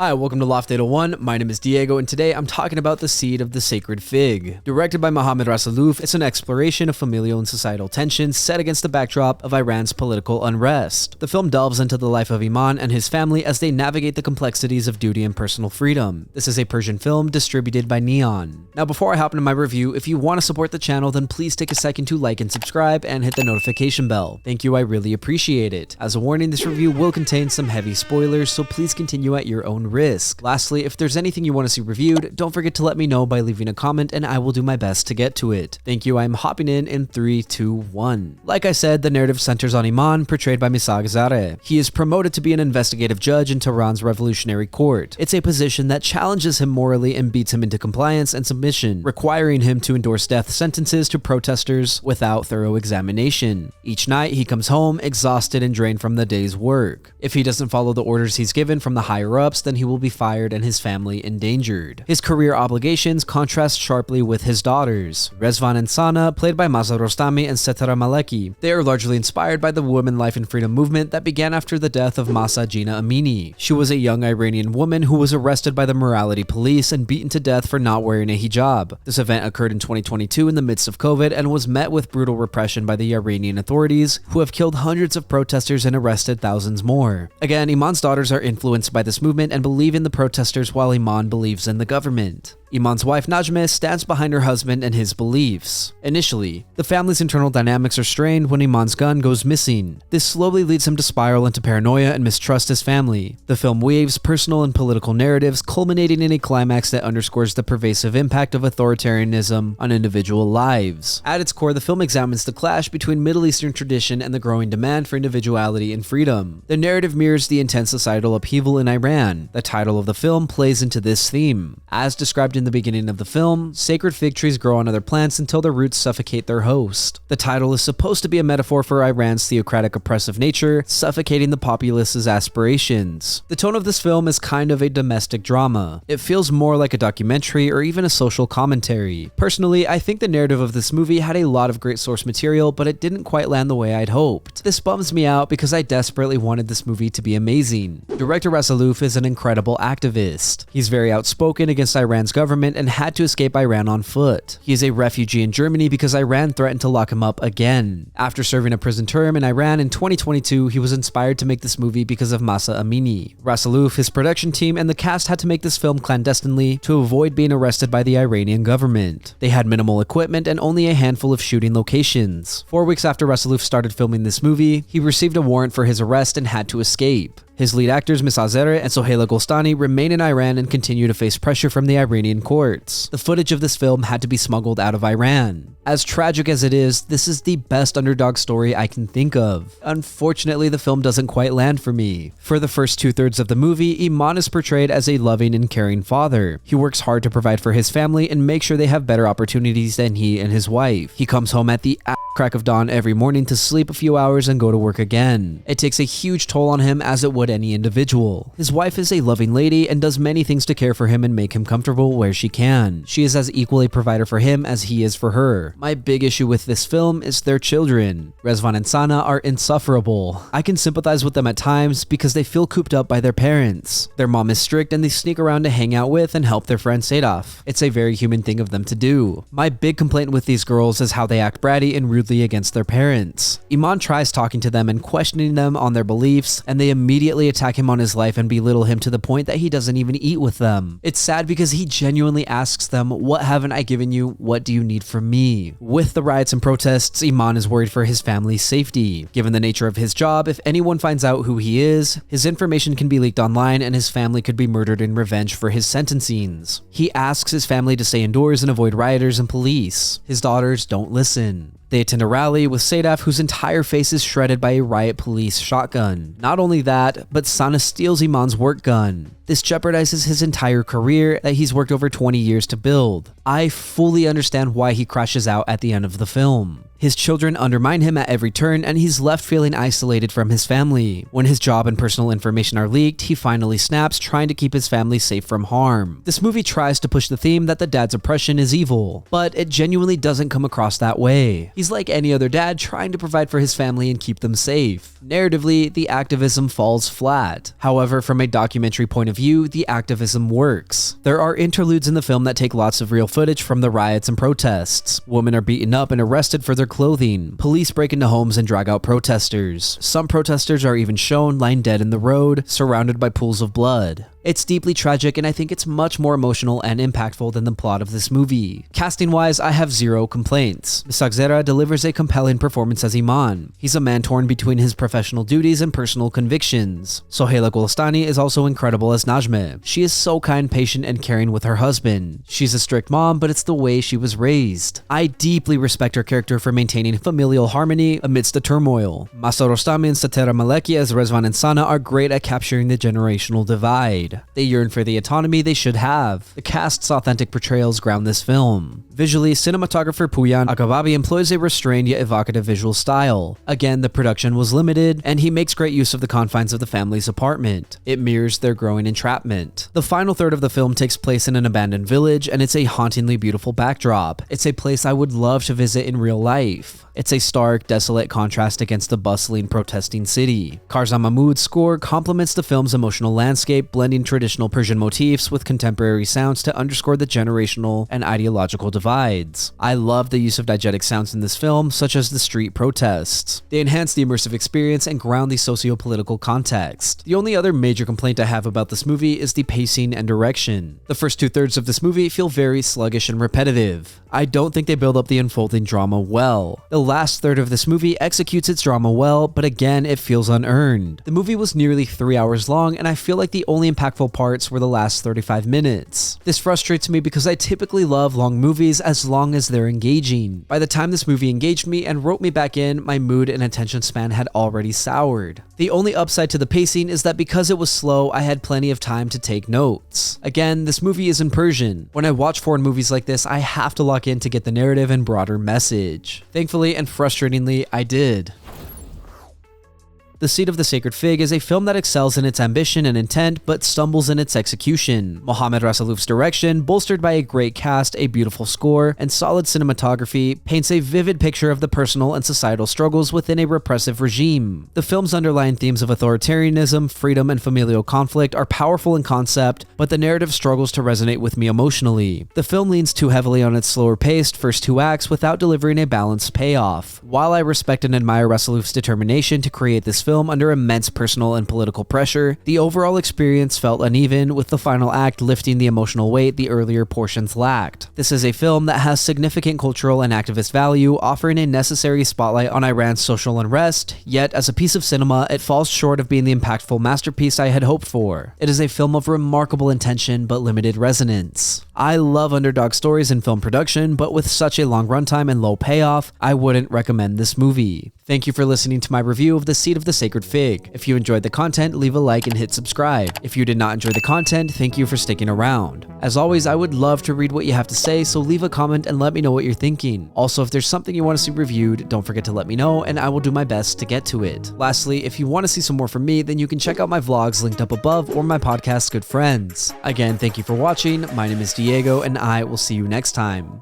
Hi, welcome to Loft 801. My name is Diego, and today I'm talking about The Seed of the Sacred Fig. Directed by Mohammad Rasoulof, it's an exploration of familial and societal tensions set against the backdrop of Iran's political unrest. The film delves into the life of Iman and his family as they navigate the complexities of duty and personal freedom. This is a Persian film distributed by Neon. Now, before I hop into my review, if you want to support the channel, then please take a second to like and subscribe and hit the notification bell. Thank you, I really appreciate it. As a warning, this review will contain some heavy spoilers, so please continue at your own risk. Lastly, if there's anything you want to see reviewed, don't forget to let me know by leaving a comment and I will do my best to get to it. Thank you. I'm hopping in 3, 2, 1. Like I said, the narrative centers on Iman, portrayed by Mohammad. He is promoted to be an investigative judge in Tehran's revolutionary court. It's a position that challenges him morally and beats him into compliance and submission, requiring him to endorse death sentences to protesters without thorough examination. Each night, he comes home exhausted and drained from the day's work. If he doesn't follow the orders he's given from the higher-ups, then he will be fired and his family endangered. His career obligations contrast sharply with his daughters, Rezvan and Sana, played by Mahsa Rostami and Setara Maleki. They are largely inspired by the women life and freedom movement that began after the death of Mahsa Jina Amini. She was a young Iranian woman who was arrested by the morality police and beaten to death for not wearing a hijab. This event occurred in 2022 in the midst of COVID and was met with brutal repression by the Iranian authorities, who have killed hundreds of protesters and arrested thousands more. Again, Iman's daughters are influenced by this movement and believe in the protesters while Iman believes in the government. Iman's wife Najmeh stands behind her husband and his beliefs. Initially, the family's internal dynamics are strained when Iman's gun goes missing. This slowly leads him to spiral into paranoia and mistrust his family. The film weaves personal and political narratives, culminating in a climax that underscores the pervasive impact of authoritarianism on individual lives. At its core, the film examines the clash between Middle Eastern tradition and the growing demand for individuality and freedom. The narrative mirrors the intense societal upheaval in Iran. The title of the film plays into this theme. As described in the beginning of the film, sacred fig trees grow on other plants until their roots suffocate their host. The title is supposed to be a metaphor for Iran's theocratic oppressive nature, suffocating the populace's aspirations. The tone of this film is kind of a domestic drama. It feels more like a documentary or even a social commentary. Personally, I think the narrative of this movie had a lot of great source material, but it didn't quite land the way I'd hoped. This bums me out because I desperately wanted this movie to be amazing. Director Rasoulof is an incredible activist. He's very outspoken against Iran's government and had to escape Iran on foot. He is a refugee in Germany because Iran threatened to lock him up again. After serving a prison term in Iran in 2022, he was inspired to make this movie because of Mahsa Amini. Rasoulof, his production team, and the cast had to make this film clandestinely to avoid being arrested by the Iranian government. They had minimal equipment and only a handful of shooting locations. 4 weeks after Rasoulof started filming this movie, he received a warrant for his arrest and had to escape. His lead actors, Mohammad and Sohaila Golstani, remain in Iran and continue to face pressure from the Iranian courts. The footage of this film had to be smuggled out of Iran. As tragic as it is, this is the best underdog story I can think of. Unfortunately, the film doesn't quite land for me. For the first 2/3 of the movie, Iman is portrayed as a loving and caring father. He works hard to provide for his family and make sure they have better opportunities than he and his wife. He comes home at the crack of dawn every morning to sleep a few hours and go to work again. It takes a huge toll on him, as it would any individual. His wife is a loving lady and does many things to care for him and make him comfortable where she can. She is as equal a provider for him as he is for her. My big issue with this film is their children. Rezvan and Sana are insufferable. I can sympathize with them at times because they feel cooped up by their parents. Their mom is strict and they sneak around to hang out with and help their friend Sadaf. It's a very human thing of them to do. My big complaint with these girls is how they act bratty and rudely against their parents. Iman tries talking to them and questioning them on their beliefs, and they immediately attack him on his life and belittle him to the point that he doesn't even eat with them. It's sad because he genuinely asks them, "What haven't I given you? What do you need from me?" With the riots and protests, Iman is worried for his family's safety. Given the nature of his job, if anyone finds out who he is, his information can be leaked online and his family could be murdered in revenge for his sentencings. He asks his family to stay indoors and avoid rioters and police. His daughters don't listen. They attend a rally with Sadaf, whose entire face is shredded by a riot police shotgun. Not only that, but Sana steals Iman's work gun. This jeopardizes his entire career that he's worked over 20 years to build. I fully understand why he crashes out at the end of the film. His children undermine him at every turn, and he's left feeling isolated from his family. When his job and personal information are leaked, he finally snaps, trying to keep his family safe from harm. This movie tries to push the theme that the dad's oppression is evil, but it genuinely doesn't come across that way. He's like any other dad, trying to provide for his family and keep them safe. Narratively, the activism falls flat. However, from a documentary point of view, the activism works. There are interludes in the film that take lots of real footage from the riots and protests. Women are beaten up and arrested for their clothing. Police break into homes and drag out protesters. Some protesters are even shown lying dead in the road, surrounded by pools of blood. It's deeply tragic, and I think it's much more emotional and impactful than the plot of this movie. Casting-wise, I have zero complaints. Misagzera delivers a compelling performance as Iman. He's a man torn between his professional duties and personal convictions. Sohaila Golestani is also incredible as Najmeh. She is so kind, patient, and caring with her husband. She's a strict mom, but it's the way she was raised. I deeply respect her character for maintaining familial harmony amidst the turmoil. Masa Rostami and Satera Maleki as Rezvan and Sana are great at capturing the generational divide. They yearn for the autonomy they should have. The cast's authentic portrayals ground this film. Visually, cinematographer Puyan Akababi employs a restrained yet evocative visual style. Again, the production was limited, and he makes great use of the confines of the family's apartment. It mirrors their growing entrapment. The final third of the film takes place in an abandoned village, and it's a hauntingly beautiful backdrop. It's a place I would love to visit in real life. It's a stark, desolate contrast against the bustling, protesting city. Karzam Mahmood's score complements the film's emotional landscape, blending traditional Persian motifs with contemporary sounds to underscore the generational and ideological divides. I love the use of diegetic sounds in this film, such as the street protests. They enhance the immersive experience and ground the socio-political context. The only other major complaint I have about this movie is the pacing and direction. The first two-thirds of this movie feel very sluggish and repetitive. I don't think they build up the unfolding drama well. The last third of this movie executes its drama well, but again, it feels unearned. The movie was nearly 3 hours long, and I feel like the only impactful parts were the last 35 minutes. This frustrates me because I typically love long movies as long as they're engaging. By the time this movie engaged me and wrote me back in, my mood and attention span had already soured. The only upside to the pacing is that because it was slow, I had plenty of time to take notes. Again, this movie is in Persian. When I watch foreign movies like this, I have to lock in to get the narrative and broader message. Thankfully and frustratingly, I did. The Seed of the Sacred Fig is a film that excels in its ambition and intent, but stumbles in its execution. Mohammad Rasoulof's direction, bolstered by a great cast, a beautiful score, and solid cinematography, paints a vivid picture of the personal and societal struggles within a repressive regime. The film's underlying themes of authoritarianism, freedom, and familial conflict are powerful in concept, but the narrative struggles to resonate with me emotionally. The film leans too heavily on its slower-paced first two acts without delivering a balanced payoff. While I respect and admire Rasoulov's determination to create this film under immense personal and political pressure, the overall experience felt uneven, with the final act lifting the emotional weight the earlier portions lacked. This is a film that has significant cultural and activist value, offering a necessary spotlight on Iran's social unrest, yet as a piece of cinema, it falls short of being the impactful masterpiece I had hoped for. It is a film of remarkable intention but limited resonance. I love underdog stories in film production, but with such a long runtime and low payoff, I wouldn't recommend this movie. Thank you for listening to my review of The Seed of the Sacred Fig. If you enjoyed the content, leave a like and hit subscribe. If you did not enjoy the content, thank you for sticking around. As always, I would love to read what you have to say, so leave a comment and let me know what you're thinking. Also, if there's something you want to see reviewed, don't forget to let me know, and I will do my best to get to it. Lastly, if you want to see some more from me, then you can check out my vlogs linked up above or my podcast, Good Friends. Again, thank you for watching. My name is Diego, and I will see you next time.